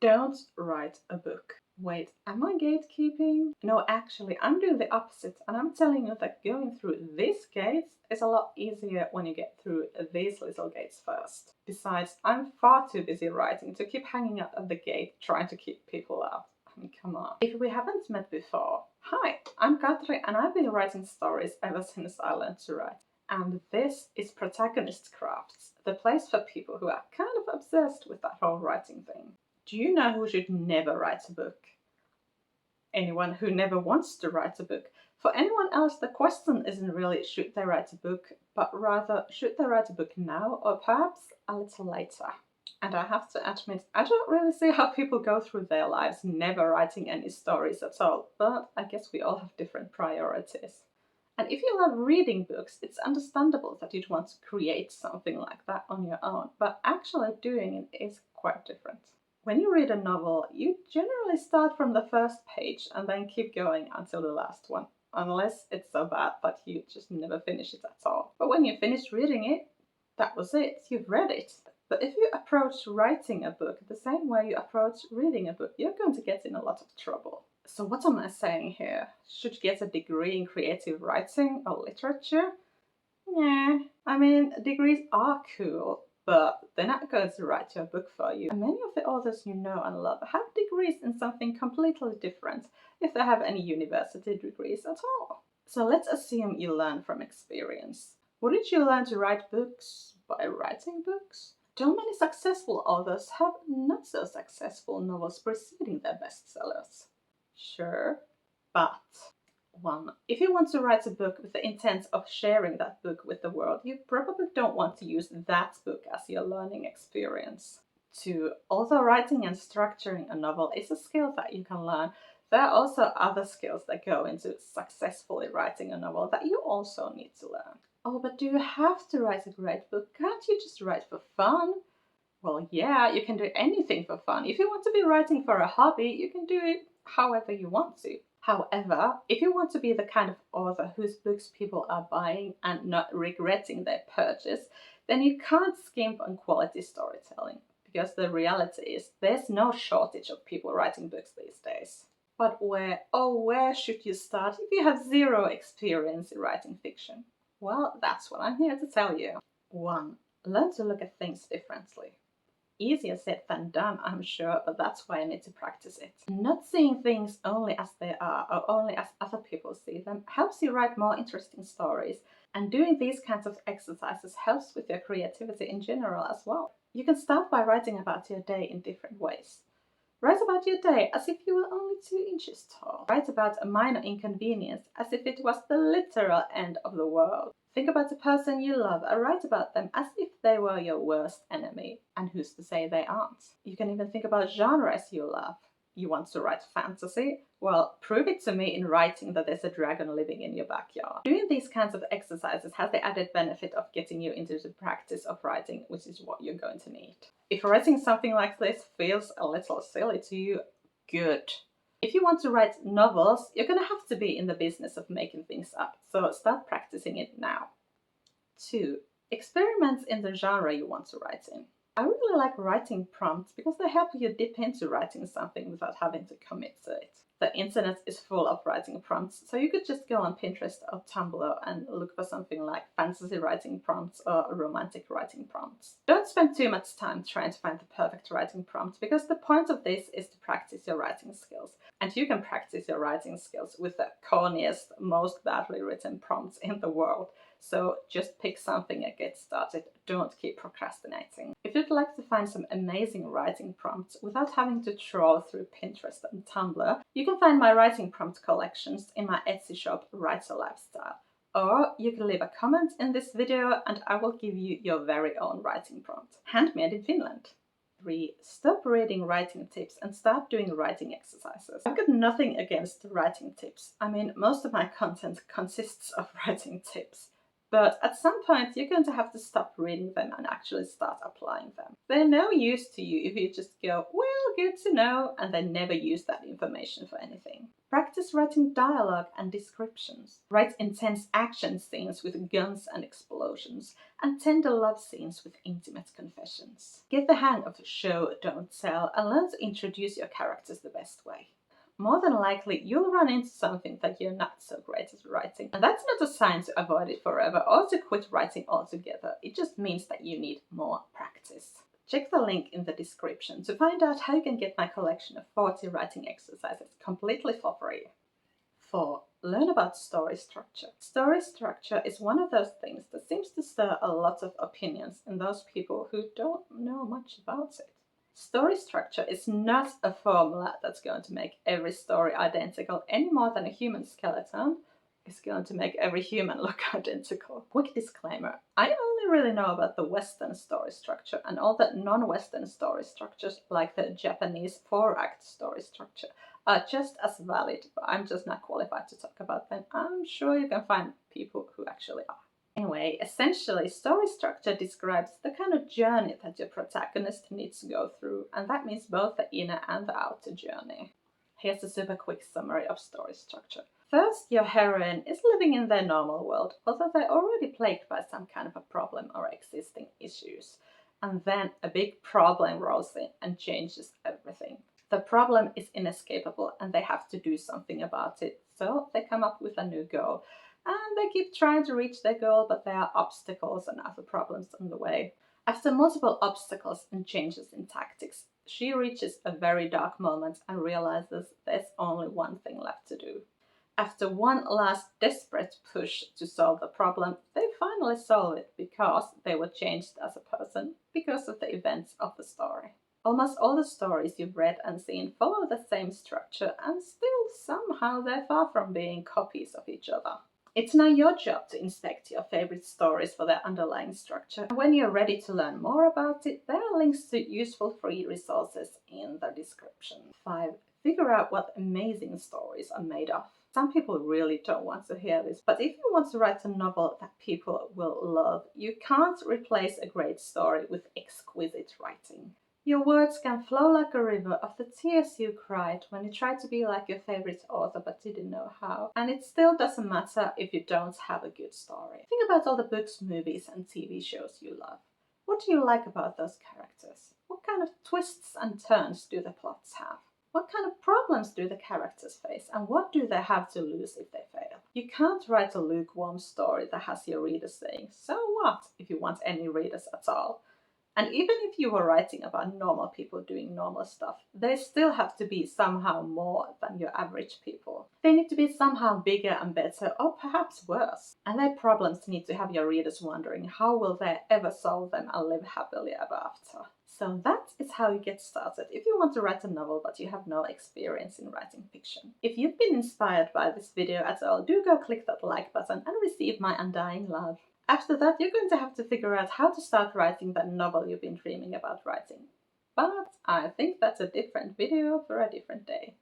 Don't write a book. Wait, am I gatekeeping? No, actually, I'm doing the opposite, and I'm telling you that going through these gates is a lot easier when you get through these little gates first. Besides, I'm far too busy writing to keep hanging out at the gate trying to keep people out. I mean, come on. If we haven't met before, hi, I'm Katri, and I've been writing stories ever since I learned to write. And this is Protagonist Crafts, the place for people who are kind of obsessed with that whole writing thing. Do you know who should never write a book? Anyone who never wants to write a book. For anyone else, the question isn't really should they write a book, but rather should they write a book now or perhaps a little later. And I have to admit, I don't really see how people go through their lives never writing any stories at all, but I guess we all have different priorities. And if you love reading books, it's understandable that you'd want to create something like that on your own, but actually doing it is quite different. When you read a novel, you generally start from the first page and then keep going until the last one, unless it's so bad that you just never finish it at all. But when you finish reading it, that was it, you've read it. But if you approach writing a book the same way you approach reading a book, you're going to get in a lot of trouble. So what am I saying here? Should you get a degree in creative writing or literature? Yeah, I mean, degrees are cool, but they're not going to write your book for you. And many of the authors you know and love have degrees in something completely different, if they have any university degrees at all. So let's assume you learn from experience. Wouldn't you learn to write books by writing books? Don't many successful authors have not so successful novels preceding their bestsellers? Sure, but one, if you want to write a book with the intent of sharing that book with the world, you probably don't want to use that book as your learning experience. Two, although writing and structuring a novel is a skill that you can learn, there are also other skills that go into successfully writing a novel that you also need to learn. Oh, but do you have to write a great book? Can't you just write for fun? Well, yeah, you can do anything for fun. If you want to be writing for a hobby, you can do it however you want to. However, if you want to be the kind of author whose books people are buying and not regretting their purchase, then you can't skimp on quality storytelling, because the reality is there's no shortage of people writing books these days. But where should you start if you have zero experience in writing fiction? Well, that's what I'm here to tell you. 1. Learn to look at things differently. Easier said than done, I'm sure, but that's why I need to practice it. Not seeing things only as they are or only as other people see them helps you write more interesting stories, and doing these kinds of exercises helps with your creativity in general as well. You can start by writing about your day in different ways. Write about your day as if you were only 2 inches tall. Write about a minor inconvenience as if it was the literal end of the world. Think about the person you love and write about them as if they were your worst enemy. And who's to say they aren't? You can even think about genres you love. You want to write fantasy? Well, prove it to me in writing that there's a dragon living in your backyard. Doing these kinds of exercises has the added benefit of getting you into the practice of writing, which is what you're going to need. If writing something like this feels a little silly to you, good. If you want to write novels, you're going to have to be in the business of making things up, so start practicing it now. 2. Experiment in the genre you want to write in. I really like writing prompts because they help you dip into writing something without having to commit to it. The internet is full of writing prompts, so you could just go on Pinterest or Tumblr and look for something like fantasy writing prompts or romantic writing prompts. Don't spend too much time trying to find the perfect writing prompt, because the point of this is to practice your writing skills. And you can practice your writing skills with the corniest, most badly written prompts in the world. So just pick something and get started. Don't keep procrastinating. If you'd like to find some amazing writing prompts without having to trawl through Pinterest and Tumblr, you can find my writing prompt collections in my Etsy shop, Writer Lifestyle. Or you can leave a comment in this video and I will give you your very own writing prompt, handmade in Finland. 3. Stop reading writing tips and start doing writing exercises. I've got nothing against writing tips. I mean, most of my content consists of writing tips. But at some point, you're going to have to stop reading them and actually start applying them. They're no use to you if you just go, well, good to know, and then never use that information for anything. Practice writing dialogue and descriptions. Write intense action scenes with guns and explosions, and tender love scenes with intimate confessions. Get the hang of show, don't tell, and learn to introduce your characters the best way. More than likely, you'll run into something that you're not so great at writing. And that's not a sign to avoid it forever or to quit writing altogether. It just means that you need more practice. Check the link in the description to find out how you can get my collection of 40 writing exercises completely for free. 4. Learn about story structure. Story structure is one of those things that seems to stir a lot of opinions in those people who don't know much about it. Story structure is not a formula that's going to make every story identical any more than a human skeleton is going to make every human look identical. Quick disclaimer, I only really know about the Western story structure, and all the non-Western story structures, like the Japanese 4-act story structure, are just as valid, but I'm just not qualified to talk about them. I'm sure you can find people who actually are. Anyway, essentially, story structure describes the kind of journey that your protagonist needs to go through, and that means both the inner and the outer journey. Here's a super quick summary of story structure. First, your heroine is living in their normal world, although they're already plagued by some kind of a problem or existing issues. And then a big problem rolls in and changes everything. The problem is inescapable and they have to do something about it, so they come up with a new goal. And they keep trying to reach their goal, but there are obstacles and other problems on the way. After multiple obstacles and changes in tactics, she reaches a very dark moment and realizes there's only one thing left to do. After one last desperate push to solve the problem, they finally solve it because they were changed as a person because of the events of the story. Almost all the stories you've read and seen follow the same structure, and still somehow they're far from being copies of each other. It's now your job to inspect your favorite stories for their underlying structure. And when you're ready to learn more about it, there are links to useful free resources in the description. 5. Figure out what amazing stories are made of. Some people really don't want to hear this, but if you want to write a novel that people will love, you can't replace a great story with exquisite writing. Your words can flow like a river of the tears you cried when you tried to be like your favorite author but didn't know how. And it still doesn't matter if you don't have a good story. Think about all the books, movies and TV shows you love. What do you like about those characters? What kind of twists and turns do the plots have? What kind of problems do the characters face, and what do they have to lose if they fail? You can't write a lukewarm story that has your readers saying, "So what?" if you want any readers at all. And even if you were writing about normal people doing normal stuff, they still have to be somehow more than your average people. They need to be somehow bigger and better, or perhaps worse. And their problems need to have your readers wondering how will they ever solve them and live happily ever after. So that is how you get started if you want to write a novel but you have no experience in writing fiction. If you've been inspired by this video at all, do go click that like button and receive my undying love. After that, you're going to have to figure out how to start writing that novel you've been dreaming about writing. But I think that's a different video for a different day.